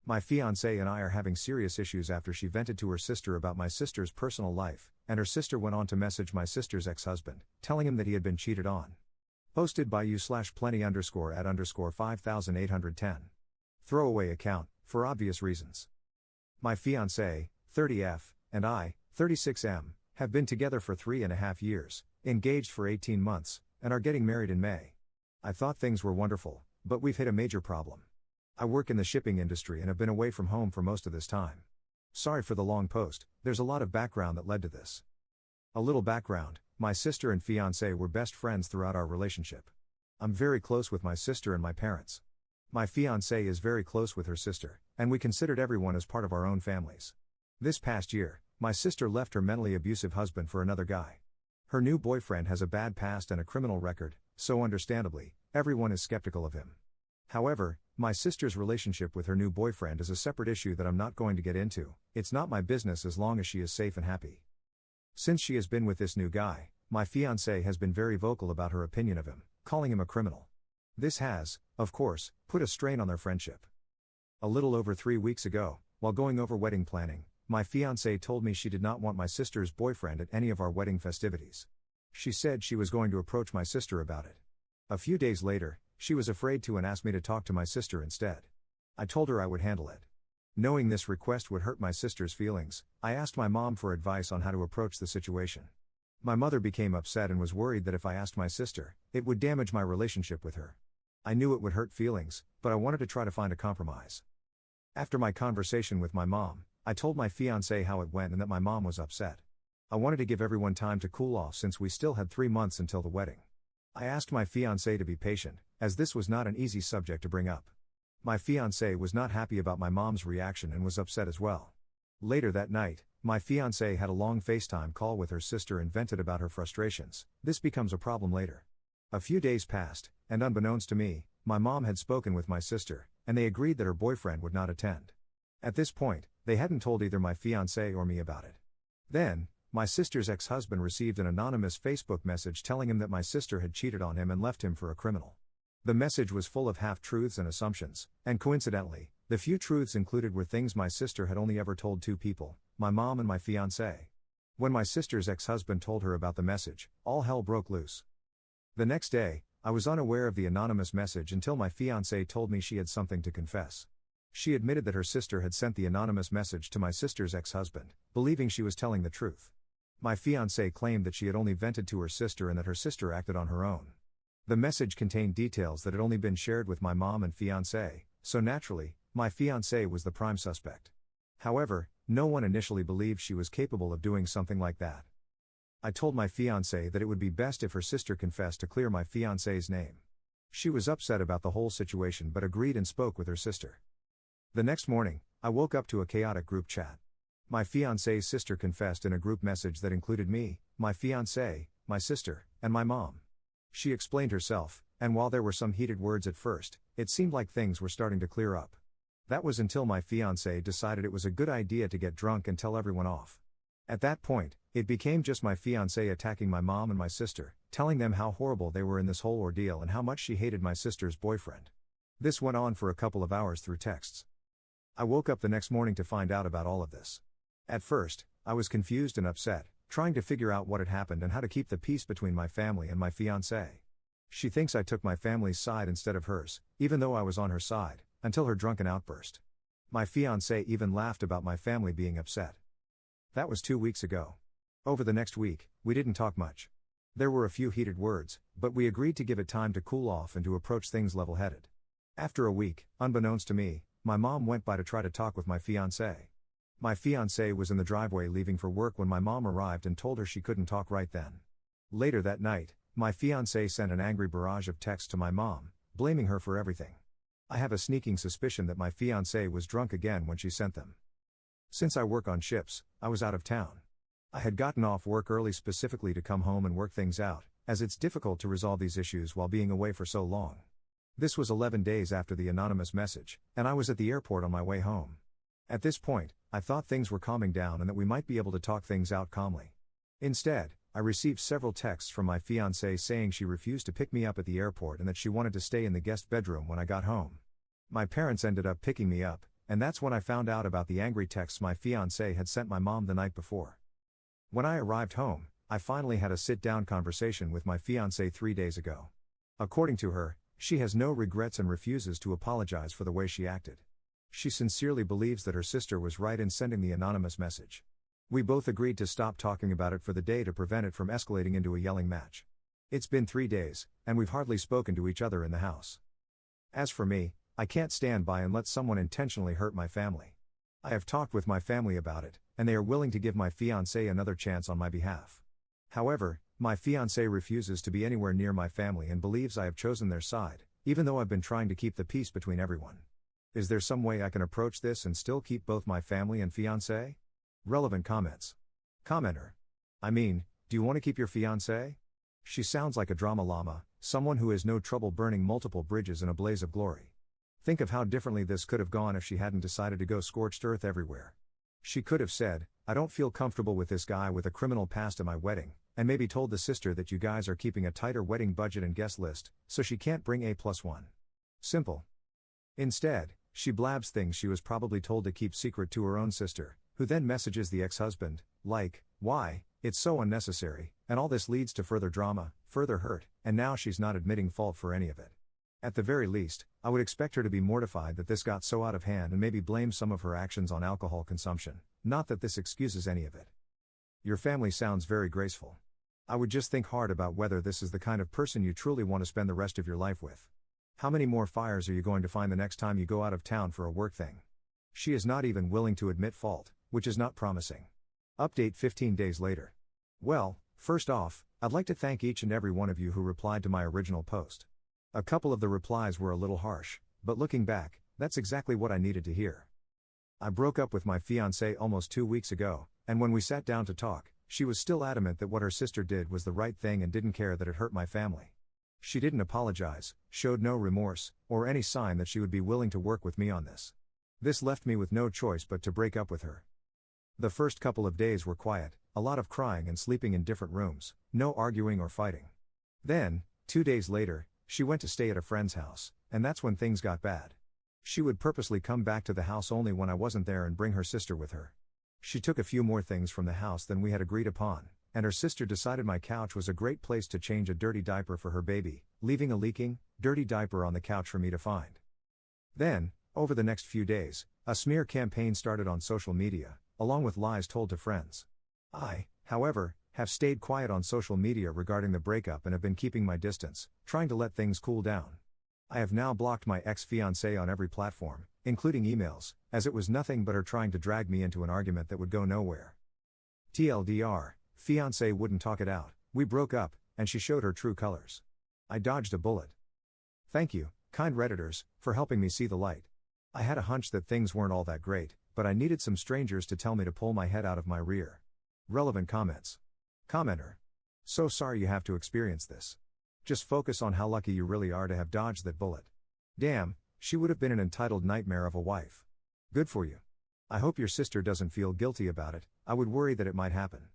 My fiancée and I are having serious issues after she vented to her sister about my sister's personal life, and her sister went on to message my sister's ex-husband, telling him that he had been cheated on. Posted by you/plenty_@_5810. Throwaway account, for obvious reasons. My fiancé, 30F, and I, 36M, have been together for 3.5 years, engaged for 18 months, and are getting married in May. I thought things were wonderful, but we've hit a major problem. I work in the shipping industry and have been away from home for most of this time. Sorry for the long post, there's a lot of background that led to this. A little background: my sister and fiancé were best friends throughout our relationship. I'm very close with my sister and my parents. My fiancé is very close with her sister, and we considered everyone as part of our own families. This past year, my sister left her mentally abusive husband for another guy. Her new boyfriend has a bad past and a criminal record, so understandably, everyone is skeptical of him. However, my sister's relationship with her new boyfriend is a separate issue that I'm not going to get into. It's not my business as long as she is safe and happy. Since she has been with this new guy, my fiancé has been very vocal about her opinion of him, calling him a criminal. This has, of course, put a strain on their friendship. A little over 3 weeks ago, while going over wedding planning, my fiancé told me she did not want my sister's boyfriend at any of our wedding festivities. She said she was going to approach my sister about it. A few days later, she was afraid to and asked me to talk to my sister instead. I told her I would handle it. Knowing this request would hurt my sister's feelings, I asked my mom for advice on how to approach the situation. My mother became upset and was worried that if I asked my sister, it would damage my relationship with her. I knew it would hurt feelings, but I wanted to try to find a compromise. After my conversation with my mom, I told my fiancé how it went and that my mom was upset. I wanted to give everyone time to cool off since we still had 3 months until the wedding. I asked my fiancé to be patient, as this was not an easy subject to bring up. My fiancé was not happy about my mom's reaction and was upset as well. Later that night, my fiancé had a long FaceTime call with her sister and vented about her frustrations. This becomes a problem later. A few days passed, and unbeknownst to me, my mom had spoken with my sister, and they agreed that her boyfriend would not attend. At this point, they hadn't told either my fiancé or me about it. Then, my sister's ex-husband received an anonymous Facebook message telling him that my sister had cheated on him and left him for a criminal. The message was full of half-truths and assumptions, and coincidentally, the few truths included were things my sister had only ever told 2 people, my mom and my fiancé. When my sister's ex-husband told her about the message, all hell broke loose. The next day, I was unaware of the anonymous message until my fiancé told me she had something to confess. She admitted that her sister had sent the anonymous message to my sister's ex-husband, believing she was telling the truth. My fiancé claimed that she had only vented to her sister and that her sister acted on her own. The message contained details that had only been shared with my mom and fiancé, so naturally, my fiancé was the prime suspect. However, no one initially believed she was capable of doing something like that. I told my fiancé that it would be best if her sister confessed to clear my fiancé's name. She was upset about the whole situation but agreed and spoke with her sister. The next morning, I woke up to a chaotic group chat. My fiancé's sister confessed in a group message that included me, my fiancé, my sister, and my mom. She explained herself, and while there were some heated words at first, it seemed like things were starting to clear up. That was until my fiancé decided it was a good idea to get drunk and tell everyone off. At that point, it became just my fiancé attacking my mom and my sister, telling them how horrible they were in this whole ordeal and how much she hated my sister's boyfriend. This went on for a couple of hours through texts. I woke up the next morning to find out about all of this. At first, I was confused and upset, trying to figure out what had happened and how to keep the peace between my family and my fiancé. She thinks I took my family's side instead of hers, even though I was on her side, until her drunken outburst. My fiancé even laughed about my family being upset. That was 2 weeks ago. Over the next week, we didn't talk much. There were a few heated words, but we agreed to give it time to cool off and to approach things level-headed. After a week, unbeknownst to me, my mom went by to try to talk with my fiancé. My fiancé was in the driveway leaving for work when my mom arrived and told her she couldn't talk right then. Later that night, my fiancé sent an angry barrage of texts to my mom, blaming her for everything. I have a sneaking suspicion that my fiancé was drunk again when she sent them. Since I work on ships, I was out of town. I had gotten off work early specifically to come home and work things out, as it's difficult to resolve these issues while being away for so long. This was 11 days after the anonymous message, and I was at the airport on my way home. At this point, I thought things were calming down and that we might be able to talk things out calmly. Instead, I received several texts from my fiancé saying she refused to pick me up at the airport and that she wanted to stay in the guest bedroom when I got home. My parents ended up picking me up, and that's when I found out about the angry texts my fiancée had sent my mom the night before. When I arrived home, I finally had a sit-down conversation with my fiancée 3 days ago. According to her, she has no regrets and refuses to apologize for the way she acted. She sincerely believes that her sister was right in sending the anonymous message. We both agreed to stop talking about it for the day to prevent it from escalating into a yelling match. It's been 3 days, and we've hardly spoken to each other in the house. As for me, I can't stand by and let someone intentionally hurt my family. I have talked with my family about it, and they are willing to give my fiancé another chance on my behalf. However, my fiancé refuses to be anywhere near my family and believes I have chosen their side, even though I've been trying to keep the peace between everyone. Is there some way I can approach this and still keep both my family and fiancé? Relevant comments. Commenter. I mean, do you want to keep your fiancé? She sounds like a drama llama, someone who has no trouble burning multiple bridges in a blaze of glory. Think of how differently this could have gone if she hadn't decided to go scorched earth everywhere. She could have said, I don't feel comfortable with this guy with a criminal past at my wedding, and maybe told the sister that you guys are keeping a tighter wedding budget and guest list, so she can't bring A+1. Simple. Instead, she blabs things she was probably told to keep secret to her own sister, who then messages the ex-husband, like, why, it's so unnecessary, and all this leads to further drama, further hurt, and now she's not admitting fault for any of it. At the very least, I would expect her to be mortified that this got so out of hand and maybe blame some of her actions on alcohol consumption, not that this excuses any of it. Your family sounds very graceful. I would just think hard about whether this is the kind of person you truly want to spend the rest of your life with. How many more fires are you going to find the next time you go out of town for a work thing? She is not even willing to admit fault, which is not promising. Update 15 days later. Well, first off, I'd like to thank each and every one of you who replied to my original post. A couple of the replies were a little harsh, but looking back, that's exactly what I needed to hear. I broke up with my fiancé almost 2 weeks ago, and when we sat down to talk, she was still adamant that what her sister did was the right thing and didn't care that it hurt my family. She didn't apologize, showed no remorse, or any sign that she would be willing to work with me on this. This left me with no choice but to break up with her. The first couple of days were quiet, a lot of crying and sleeping in different rooms, no arguing or fighting. Then, 2 days later, she went to stay at a friend's house, and that's when things got bad. She would purposely come back to the house only when I wasn't there and bring her sister with her. She took a few more things from the house than we had agreed upon, and her sister decided my couch was a great place to change a dirty diaper for her baby, leaving a leaking, dirty diaper on the couch for me to find. Then, over the next few days, a smear campaign started on social media, along with lies told to friends. I, however, have stayed quiet on social media regarding the breakup and have been keeping my distance, trying to let things cool down. I have now blocked my ex-fiancée on every platform, including emails, as it was nothing but her trying to drag me into an argument that would go nowhere. TLDR, fiancée wouldn't talk it out, we broke up, and she showed her true colors. I dodged a bullet. Thank you, kind Redditors, for helping me see the light. I had a hunch that things weren't all that great, but I needed some strangers to tell me to pull my head out of my rear. Relevant comments. Commenter. So sorry you have to experience this. Just focus on how lucky you really are to have dodged that bullet. Damn, she would have been an entitled nightmare of a wife. Good for you. I hope your sister doesn't feel guilty about it, I would worry that it might happen.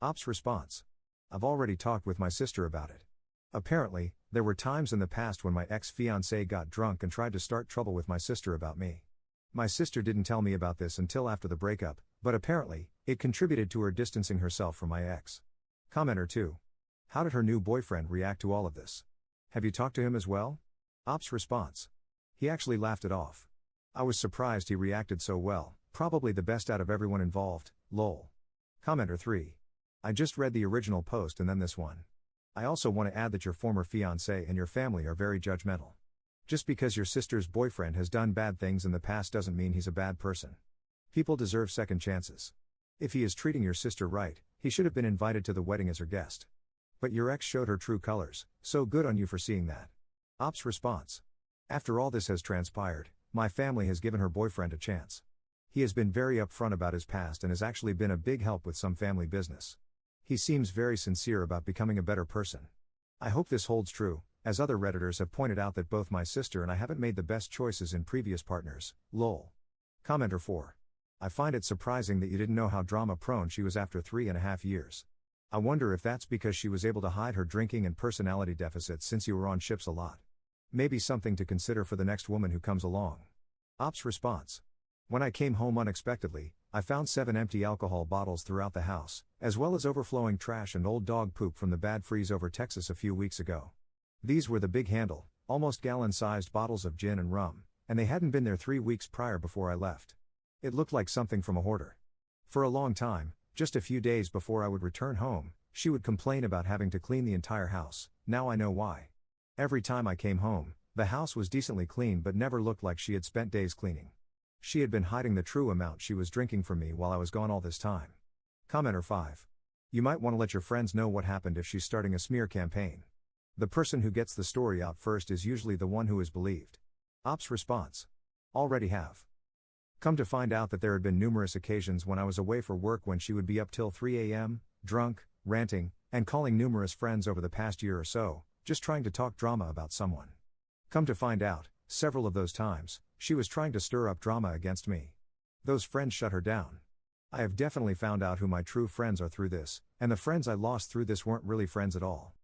Ops response. I've already talked with my sister about it. Apparently, there were times in the past when my ex-fiancé got drunk and tried to start trouble with my sister about me. My sister didn't tell me about this until after the breakup, but apparently, it contributed to her distancing herself from my ex. Commenter 2. How did her new boyfriend react to all of this? Have you talked to him as well? Ops response. He actually laughed it off. I was surprised he reacted so well, probably the best out of everyone involved, lol. Commenter 3. I just read the original post and then this one. I also want to add that your former fiancé and your family are very judgmental. Just because your sister's boyfriend has done bad things in the past doesn't mean he's a bad person. People deserve second chances. If he is treating your sister right, he should have been invited to the wedding as her guest. But your ex showed her true colors, so good on you for seeing that. Ops response. After all this has transpired, my family has given her boyfriend a chance. He has been very upfront about his past and has actually been a big help with some family business. He seems very sincere about becoming a better person. I hope this holds true, as other Redditors have pointed out that both my sister and I haven't made the best choices in previous partners, lol. Commenter 4. I find it surprising that you didn't know how drama-prone she was after 3.5 years. I wonder if that's because she was able to hide her drinking and personality deficits since you were on ships a lot. Maybe something to consider for the next woman who comes along. Ops response. When I came home unexpectedly, I found 7 empty alcohol bottles throughout the house, as well as overflowing trash and old dog poop from the bad freeze over Texas a few weeks ago. These were the big handle, almost gallon-sized bottles of gin and rum, and they hadn't been there 3 weeks prior before I left. It looked like something from a hoarder. For a long time, just a few days before I would return home, she would complain about having to clean the entire house. Now I know why. Every time I came home, the house was decently clean but never looked like she had spent days cleaning. She had been hiding the true amount she was drinking from me while I was gone all this time. Commenter 5. You might want to let your friends know what happened if she's starting a smear campaign. The person who gets the story out first is usually the one who is believed. Ops response. Already have. Come to find out that there had been numerous occasions when I was away for work when she would be up till 3 a.m., drunk, ranting, and calling numerous friends over the past year or so, just trying to talk drama about someone. Come to find out, several of those times, she was trying to stir up drama against me. Those friends shut her down. I have definitely found out who my true friends are through this, and the friends I lost through this weren't really friends at all.